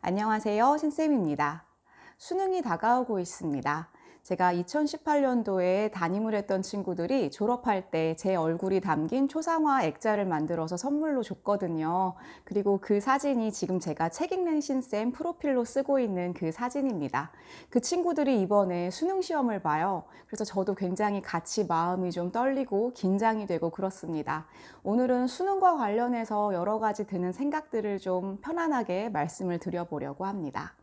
안녕하세요. 신쌤입니다. 수능이 다가오고 있습니다. 제가 2018년도에 담임을 했던 친구들이 졸업할 때 제 얼굴이 담긴 초상화 액자를 만들어서 선물로 줬거든요. 그리고 그 사진이 지금 제가 책 읽는 신쌤 프로필로 쓰고 있는 그 사진입니다. 그 친구들이 이번에 수능 시험을 봐요. 그래서 저도 굉장히 같이 마음이 좀 떨리고 긴장이 되고 그렇습니다. 오늘은 수능과 관련해서 여러 가지 드는 생각들을 좀 편안하게 말씀을 드려보려고 합니다.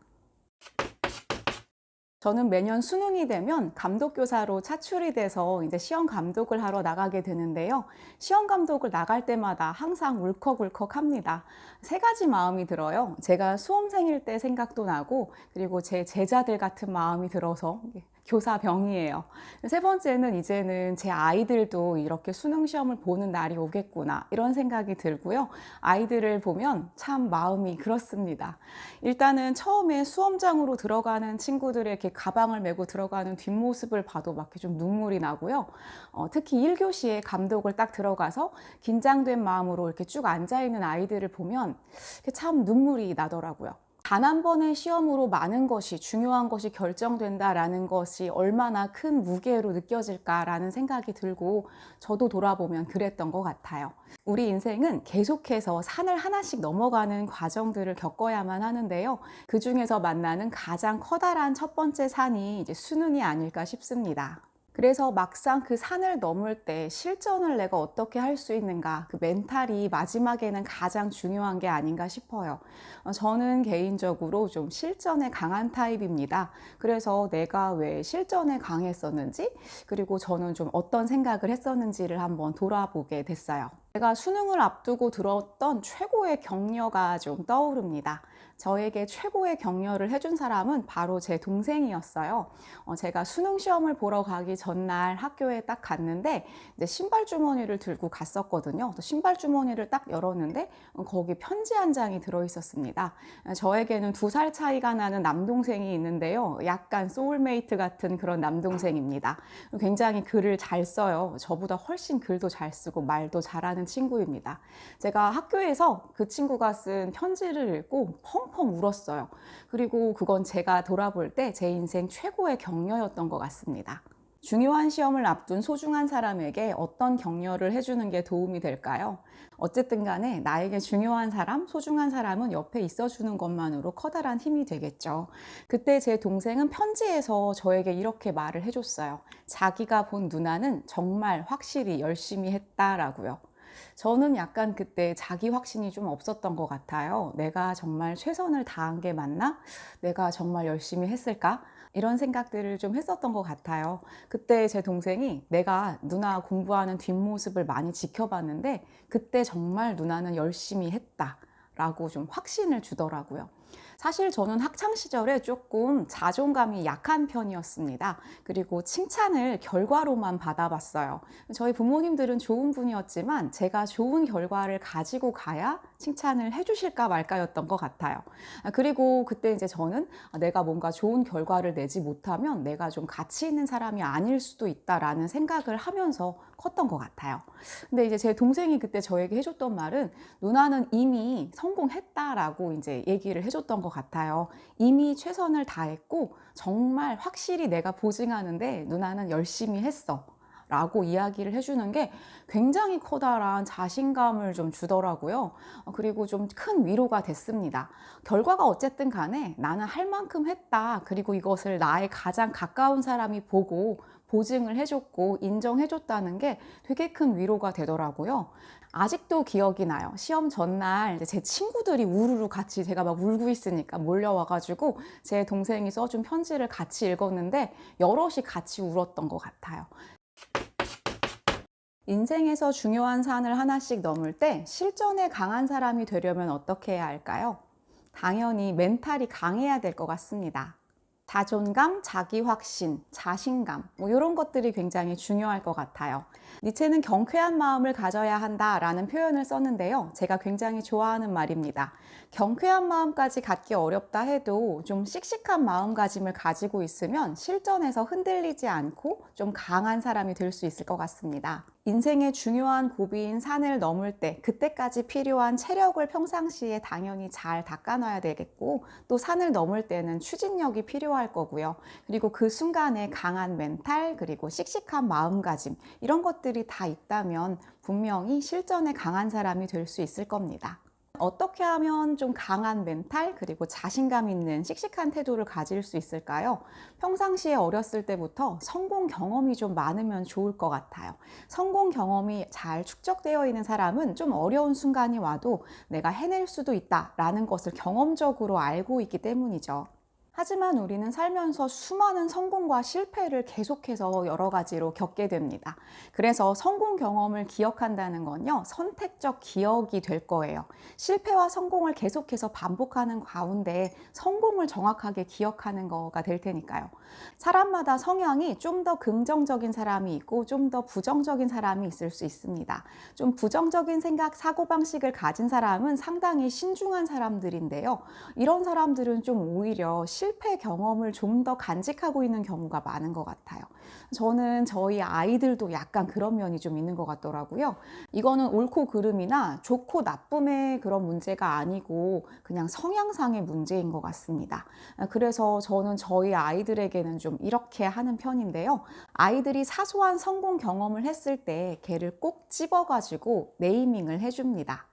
저는 매년 수능이 되면 감독교사로 차출이 돼서 이제 시험 감독을 하러 나가게 되는데요. 시험 감독을 나갈 때마다 항상 울컥울컥합니다. 세 가지 마음이 들어요. 제가 수험생일 때 생각도 나고, 그리고 제 제자들 같은 마음이 들어서 교사병이에요. 세 번째는 이제는 제 아이들도 이렇게 수능 시험을 보는 날이 오겠구나, 이런 생각이 들고요. 아이들을 보면 참 마음이 그렇습니다. 일단은 처음에 수험장으로 들어가는 친구들의 이렇게 가방을 메고 들어가는 뒷모습을 봐도 막 이렇게 좀 눈물이 나고요. 특히 1교시에 감독을 딱 들어가서 긴장된 마음으로 이렇게 쭉 앉아있는 아이들을 보면 참 눈물이 나더라고요. 단 한 번의 시험으로 많은 것이, 중요한 것이 결정된다라는 것이 얼마나 큰 무게로 느껴질까라는 생각이 들고, 저도 돌아보면 그랬던 것 같아요. 우리 인생은 계속해서 산을 하나씩 넘어가는 과정들을 겪어야만 하는데요. 그 중에서 만나는 가장 커다란 첫 번째 산이 이제 수능이 아닐까 싶습니다. 그래서 막상 그 산을 넘을 때 실전을 내가 어떻게 할 수 있는가, 그 멘탈이 마지막에는 가장 중요한 게 아닌가 싶어요. 저는 개인적으로 좀 실전에 강한 타입입니다. 그래서 내가 왜 실전에 강했었는지, 그리고 저는 좀 어떤 생각을 했었는지를 한번 돌아보게 됐어요. 제가 수능을 앞두고 들었던 최고의 격려가 좀 떠오릅니다. 저에게 최고의 격려를 해준 사람은 바로 제 동생이었어요. 제가 수능 시험을 보러 가기 전날 학교에 딱 갔는데 이제 신발 주머니를 들고 갔었거든요. 신발 주머니를 딱 열었는데 거기 편지 한 장이 들어 있었습니다. 저에게는 2살 차이가 나는 남동생이 있는데요. 약간 소울메이트 같은 그런 남동생입니다. 굉장히 글을 잘 써요. 저보다 훨씬 글도 잘 쓰고 말도 잘하는 친구입니다. 제가 학교에서 그 친구가 쓴 편지를 읽고 펑펑 울었어요. 그리고 그건 제가 돌아볼 때 제 인생 최고의 격려였던 것 같습니다. 중요한 시험을 앞둔 소중한 사람에게 어떤 격려를 해주는 게 도움이 될까요? 어쨌든 간에 나에게 중요한 사람, 소중한 사람은 옆에 있어주는 것만으로 커다란 힘이 되겠죠. 그때 제 동생은 편지에서 저에게 이렇게 말을 해줬어요. 자기가 본 누나는 정말 확실히 열심히 했다라고요. 저는 약간 그때 자기 확신이 좀 없었던 것 같아요. 내가 정말 최선을 다한 게 맞나? 내가 정말 열심히 했을까? 이런 생각들을 좀 했었던 것 같아요. 그때 제 동생이 내가 누나 공부하는 뒷모습을 많이 지켜봤는데 그때 정말 누나는 열심히 했다 라고 좀 확신을 주더라고요. 사실 저는 학창 시절에 조금 자존감이 약한 편이었습니다. 그리고 칭찬을 결과로만 받아봤어요. 저희 부모님들은 좋은 분이었지만 제가 좋은 결과를 가지고 가야 칭찬을 해주실까 말까였던 것 같아요. 그리고 그때 이제 저는 내가 뭔가 좋은 결과를 내지 못하면 내가 좀 가치 있는 사람이 아닐 수도 있다라는 생각을 하면서 컸던 것 같아요. 근데 이제 제 동생이 그때 저에게 해줬던 말은 누나는 이미 성공했다라고 이제 얘기를 해줬던 것 같아요. 이미 최선을 다했고 정말 확실히 내가 보증하는데 누나는 열심히 했어. 라고 이야기를 해주는 게 굉장히 커다란 자신감을 좀 주더라고요. 그리고 좀 큰 위로가 됐습니다. 결과가 어쨌든 간에 나는 할 만큼 했다. 그리고 이것을 나의 가장 가까운 사람이 보고 보증을 해줬고 인정해줬다는 게 되게 큰 위로가 되더라고요. 아직도 기억이 나요. 시험 전날 제 친구들이 우르르 같이 제가 막 울고 있으니까 몰려와가지고 제 동생이 써준 편지를 같이 읽었는데 여럿이 같이 울었던 것 같아요. 인생에서 중요한 산을 하나씩 넘을 때 실전에 강한 사람이 되려면 어떻게 해야 할까요? 당연히 멘탈이 강해야 될 것 같습니다. 자존감, 자기 확신, 자신감, 이런 것들이 굉장히 중요할 것 같아요. 니체는 경쾌한 마음을 가져야 한다라는 표현을 썼는데요. 제가 굉장히 좋아하는 말입니다. 경쾌한 마음까지 갖기 어렵다 해도 좀 씩씩한 마음가짐을 가지고 있으면 실전에서 흔들리지 않고 좀 강한 사람이 될 수 있을 것 같습니다. 인생의 중요한 고비인 산을 넘을 때 그때까지 필요한 체력을 평상시에 당연히 잘 닦아놔야 되겠고, 또 산을 넘을 때는 추진력이 필요할 거고요. 그리고 그 순간에 강한 멘탈, 그리고 씩씩한 마음가짐, 이런 것들이 다 있다면 분명히 실전에 강한 사람이 될 수 있을 겁니다. 어떻게 하면 좀 강한 멘탈, 그리고 자신감 있는 씩씩한 태도를 가질 수 있을까요? 평상시에 어렸을 때부터 성공 경험이 좀 많으면 좋을 것 같아요. 성공 경험이 잘 축적되어 있는 사람은 좀 어려운 순간이 와도 내가 해낼 수도 있다라는 것을 경험적으로 알고 있기 때문이죠. 하지만 우리는 살면서 수많은 성공과 실패를 계속해서 여러 가지로 겪게 됩니다. 그래서 성공 경험을 기억한다는 건요, 선택적 기억이 될 거예요. 실패와 성공을 계속해서 반복하는 가운데 성공을 정확하게 기억하는 거가 될 테니까요. 사람마다 성향이 좀 더 긍정적인 사람이 있고 좀 더 부정적인 사람이 있을 수 있습니다. 좀 부정적인 생각, 사고방식을 가진 사람은 상당히 신중한 사람들인데요. 이런 사람들은 좀 오히려 실패 경험을 좀 더 간직하고 있는 경우가 많은 것 같아요. 저는 저희 아이들도 약간 그런 면이 좀 있는 것 같더라고요. 이거는 옳고 그름이나 좋고 나쁨의 그런 문제가 아니고 그냥 성향상의 문제인 것 같습니다. 그래서 저는 저희 아이들에게는 좀 이렇게 하는 편인데요. 아이들이 사소한 성공 경험을 했을 때 걔를 꼭 집어가지고 네이밍을 해줍니다.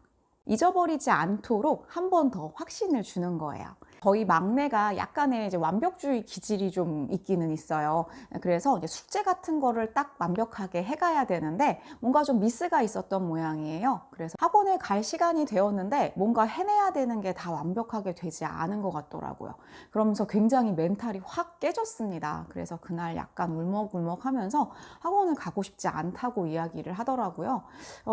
잊어버리지 않도록 한 번 더 확신을 주는 거예요. 저희 막내가 약간의 이제 완벽주의 기질이 좀 있기는 있어요. 그래서 이제 숙제 같은 거를 딱 완벽하게 해가야 되는데 뭔가 좀 미스가 있었던 모양이에요. 그래서 학원에 갈 시간이 되었는데 뭔가 해내야 되는 게 다 완벽하게 되지 않은 것 같더라고요. 그러면서 굉장히 멘탈이 확 깨졌습니다. 그래서 그날 약간 울먹울먹 하면서 학원을 가고 싶지 않다고 이야기를 하더라고요.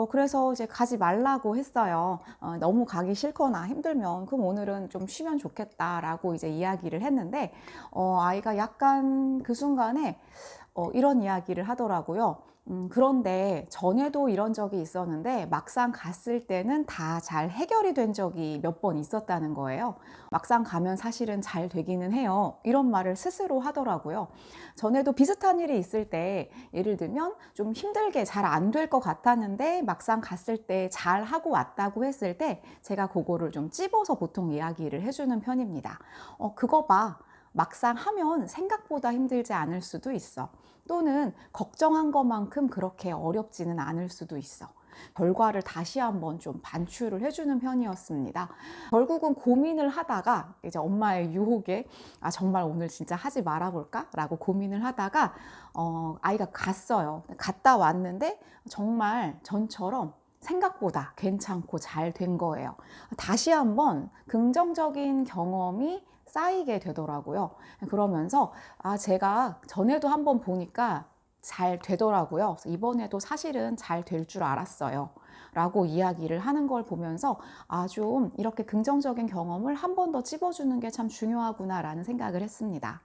그래서 이제 가지 말라고 했어요. 너무 가기 싫거나 힘들면 그럼 오늘은 좀 쉬면 좋겠다라고 이제 이야기를 했는데, 아이가 약간 그 순간에 이런 이야기를 하더라고요. 그런데 전에도 이런 적이 있었는데 막상 갔을 때는 다 잘 해결이 된 적이 몇 번 있었다는 거예요. 막상 가면 사실은 잘 되기는 해요. 이런 말을 스스로 하더라고요. 전에도 비슷한 일이 있을 때, 예를 들면 좀 힘들게 잘 안 될 것 같았는데 막상 갔을 때 잘 하고 왔다고 했을 때 제가 그거를 좀 찝어서 보통 이야기를 해주는 편입니다. 그거 봐. 막상 하면 생각보다 힘들지 않을 수도 있어. 또는 걱정한 것만큼 그렇게 어렵지는 않을 수도 있어. 결과를 다시 한번 좀 반추를 해주는 편이었습니다. 결국은 고민을 하다가 이제 엄마의 유혹에 정말 오늘 진짜 하지 말아볼까? 라고 고민을 하다가 아이가 갔어요. 갔다 왔는데 정말 전처럼 생각보다 괜찮고 잘 된 거예요. 다시 한번 긍정적인 경험이 쌓이게 되더라고요. 그러면서 제가 전에도 한번 보니까 잘 되더라고요. 그래서 이번에도 사실은 잘 될 줄 알았어요. 라고 이야기를 하는 걸 보면서 좀 이렇게 긍정적인 경험을 한 번 더 찝어주는 게 참 중요하구나라는 생각을 했습니다.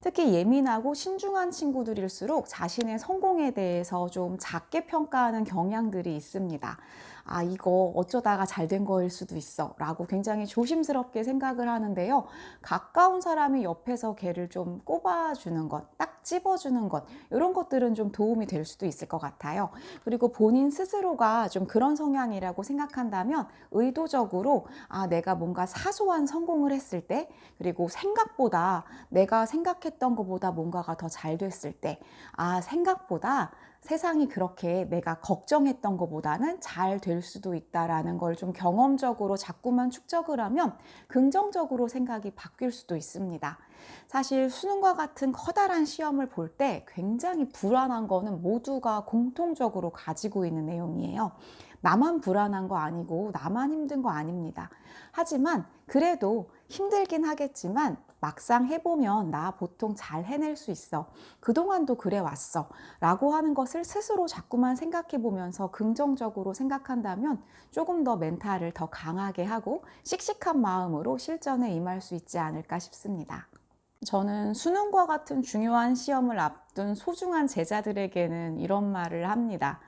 특히 예민하고 신중한 친구들일수록 자신의 성공에 대해서 좀 작게 평가하는 경향들이 있습니다. 이거 어쩌다가 잘 된 거일 수도 있어 라고 굉장히 조심스럽게 생각을 하는데요. 가까운 사람이 옆에서 걔를 좀 꼽아주는 것, 딱 찝어주는 것, 이런 것들은 좀 도움이 될 수도 있을 것 같아요. 그리고 본인 스스로가 좀 그런 성향이라고 생각한다면 의도적으로 내가 뭔가 사소한 성공을 했을 때, 그리고 생각보다 내가 생각했던 것보다 뭔가가 더 잘 됐을 때, 생각보다 세상이 그렇게 내가 걱정했던 것보다는 잘 될 수도 있다라는 걸 좀 경험적으로 자꾸만 축적을 하면 긍정적으로 생각이 바뀔 수도 있습니다. 사실 수능과 같은 커다란 시험을 볼 때 굉장히 불안한 거는 모두가 공통적으로 가지고 있는 내용이에요. 나만 불안한 거 아니고 나만 힘든 거 아닙니다. 하지만 그래도 힘들긴 하겠지만 막상 해보면 나 보통 잘 해낼 수 있어. 그동안도 그래 왔어. 라고 하는 것을 스스로 자꾸만 생각해 보면서 긍정적으로 생각한다면 조금 더 멘탈을 더 강하게 하고 씩씩한 마음으로 실전에 임할 수 있지 않을까 싶습니다. 저는 수능과 같은 중요한 시험을 앞둔 소중한 제자들에게는 이런 말을 합니다.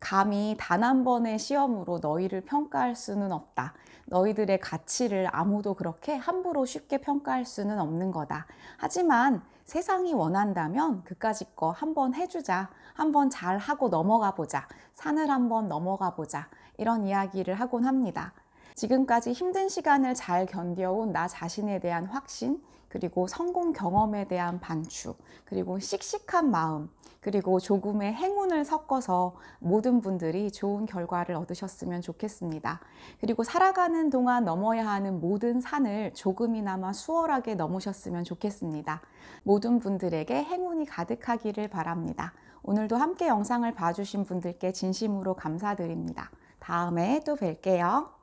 감히 단 한 번의 시험으로 너희를 평가할 수는 없다. 너희들의 가치를 아무도 그렇게 함부로 쉽게 평가할 수는 없는 거다. 하지만 세상이 원한다면 그까짓 거 한번 해주자. 한번 잘 하고 넘어가 보자. 산을 한번 넘어가 보자. 이런 이야기를 하곤 합니다. 지금까지 힘든 시간을 잘 견뎌온 나 자신에 대한 확신, 그리고 성공 경험에 대한 반추, 그리고 씩씩한 마음, 그리고 조금의 행운을 섞어서 모든 분들이 좋은 결과를 얻으셨으면 좋겠습니다. 그리고 살아가는 동안 넘어야 하는 모든 산을 조금이나마 수월하게 넘으셨으면 좋겠습니다. 모든 분들에게 행운이 가득하기를 바랍니다. 오늘도 함께 영상을 봐주신 분들께 진심으로 감사드립니다. 다음에 또 뵐게요.